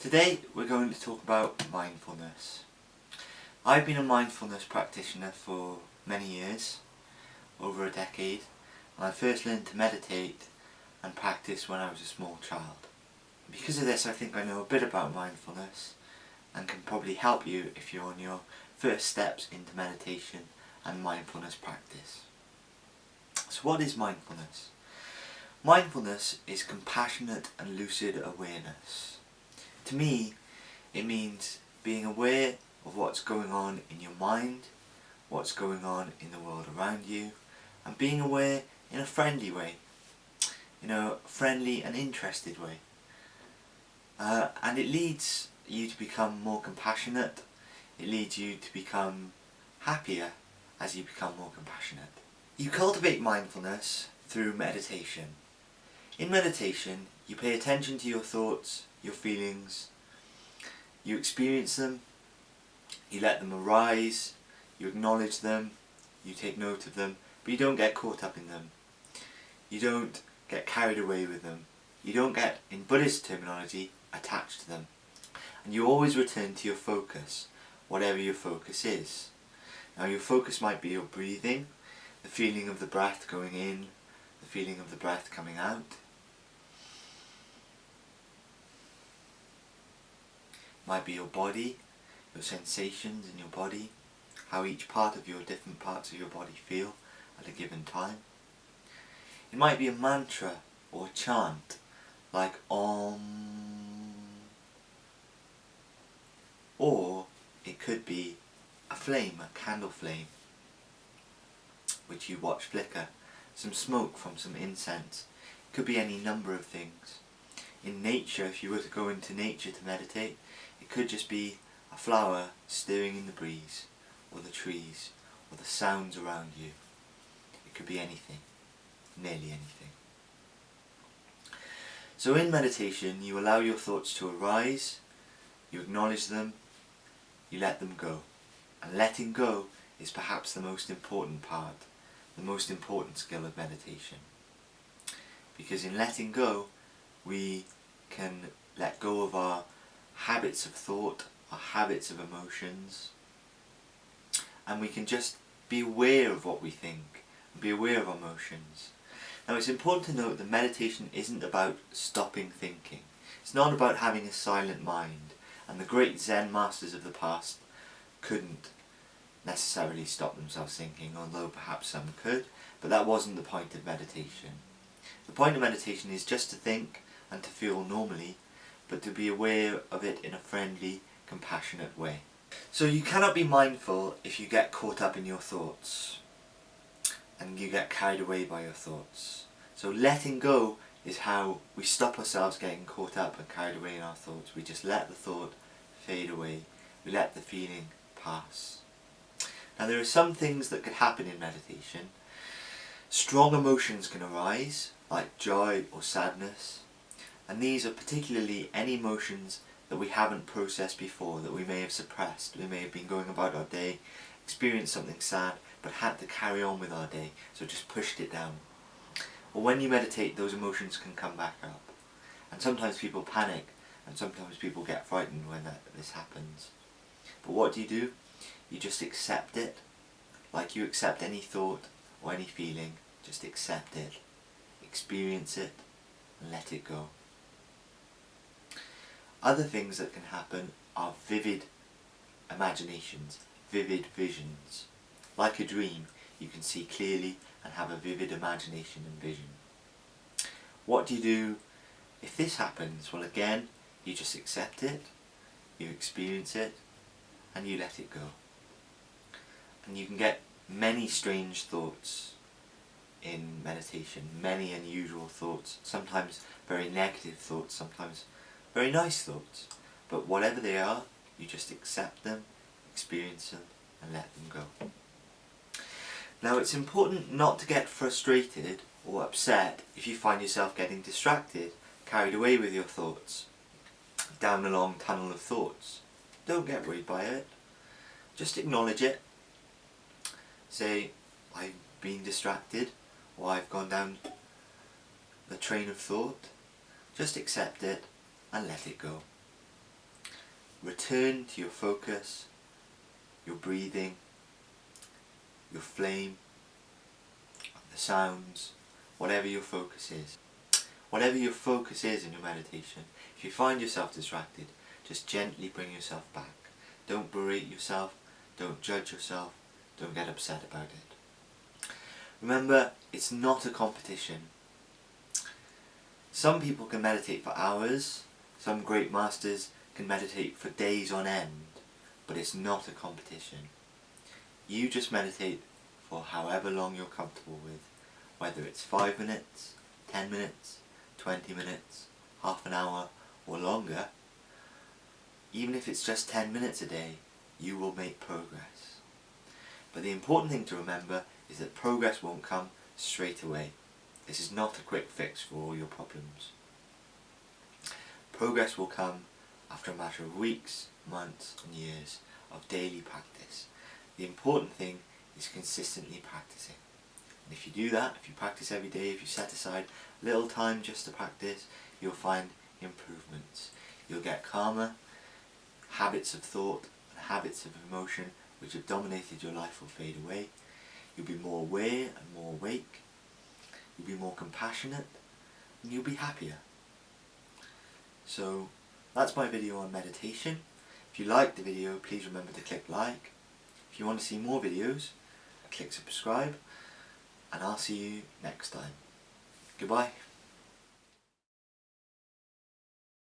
Today we're going to talk about mindfulness. I've been a mindfulness practitioner for many years, over a decade, and I first learned to meditate and practice when I was a small child. Because of this, I think I know a bit about mindfulness and can probably help you if you're on your first steps into meditation and mindfulness practice. So what is mindfulness? Mindfulness is compassionate and lucid awareness. To me, it means being aware of what's going on in your mind, what's going on in the world around you, and being aware in a friendly way, friendly and interested way. And it leads you to become more compassionate, it leads you to become happier as you become more compassionate. You cultivate mindfulness through meditation. In meditation, you pay attention to your thoughts, your feelings, you experience them, you let them arise, you acknowledge them, you take note of them, but you don't get caught up in them. You don't get carried away with them. You don't get, in Buddhist terminology, attached to them. And you always return to your focus, whatever your focus is. Now your focus might be your breathing, the feeling of the breath going in, the feeling of the breath coming out. Might be your body, your sensations in your body, how each part of your different parts of your body feel at a given time. It might be a mantra or a chant like Om, or it could be a flame, a candle flame, which you watch flicker, some smoke from some incense. It could be any number of things. In nature, if you were to go into nature to meditate, it could just be a flower stirring in the breeze, or the trees, or the sounds around you. It could be anything, nearly anything. So in meditation, you allow your thoughts to arise, you acknowledge them, you let them go. And letting go is perhaps the most important part, the most important skill of meditation. Because in letting go, we can let go of our habits of thought, our habits of emotions, and we can just be aware of what we think, and be aware of our emotions. Now it's important to note that meditation isn't about stopping thinking. It's not about having a silent mind, and the great Zen masters of the past couldn't necessarily stop themselves thinking, although perhaps some could, but that wasn't the point of meditation. The point of meditation is just to think and to feel normally, but to be aware of it in a friendly, compassionate way. So you cannot be mindful if you get caught up in your thoughts and you get carried away by your thoughts. So letting go is how we stop ourselves getting caught up and carried away in our thoughts. We just let the thought fade away. We let the feeling pass. Now there are some things that could happen in meditation. Strong emotions can arise, like joy or sadness. And these are particularly any emotions that we haven't processed before, that we may have suppressed. We may have been going about our day, experienced something sad, but had to carry on with our day, so just pushed it down. Or when you meditate, those emotions can come back up. And sometimes people panic, and sometimes people get frightened when this happens. But what do? You just accept it, like you accept any thought or any feeling. Just accept it, experience it, and let it go. Other things that can happen are vivid imaginations, vivid visions. Like a dream, you can see clearly and have a vivid imagination and vision. What do if this happens? Well, again, you just accept it, you experience it, and you let it go. And you can get many strange thoughts in meditation, many unusual thoughts, sometimes very negative thoughts, sometimes very nice thoughts, but whatever they are, you just accept them, experience them, and let them go. Now it's important not to get frustrated or upset if you find yourself getting distracted, carried away with your thoughts, down a long tunnel of thoughts. Don't get worried by it, just acknowledge it. Say, I've been distracted, or I've gone down the train of thought. Just accept it and let it go. return to your focus, your breathing, your flame, the sounds, whatever your focus is. Whatever your focus is in your meditation, if you find yourself distracted, just gently bring yourself back. Don't berate yourself, don't judge yourself, don't get upset about it. Remember, it's not a competition. Some people can meditate for hours, some great masters can meditate for days on end, but it's not a competition. You just meditate for however long you're comfortable with, whether it's 5 minutes, 10 minutes, 20 minutes, half an hour or longer. Even if it's just 10 minutes a day, you will make progress. But the important thing to remember is that progress won't come straight away. This is not a quick fix for all your problems. Progress will come after a matter of weeks, months and years of daily practice. The important thing is consistently practicing. And if you do that, if you practice every day, if you set aside a little time just to practice, you'll find improvements. You'll get calmer, habits of thought and habits of emotion which have dominated your life will fade away. You'll be more aware and more awake. You'll be more compassionate and you'll be happier. So that's my video on meditation. If you liked the video, please remember to click like. If you want to see more videos, click subscribe, and I'll see you next time. Goodbye.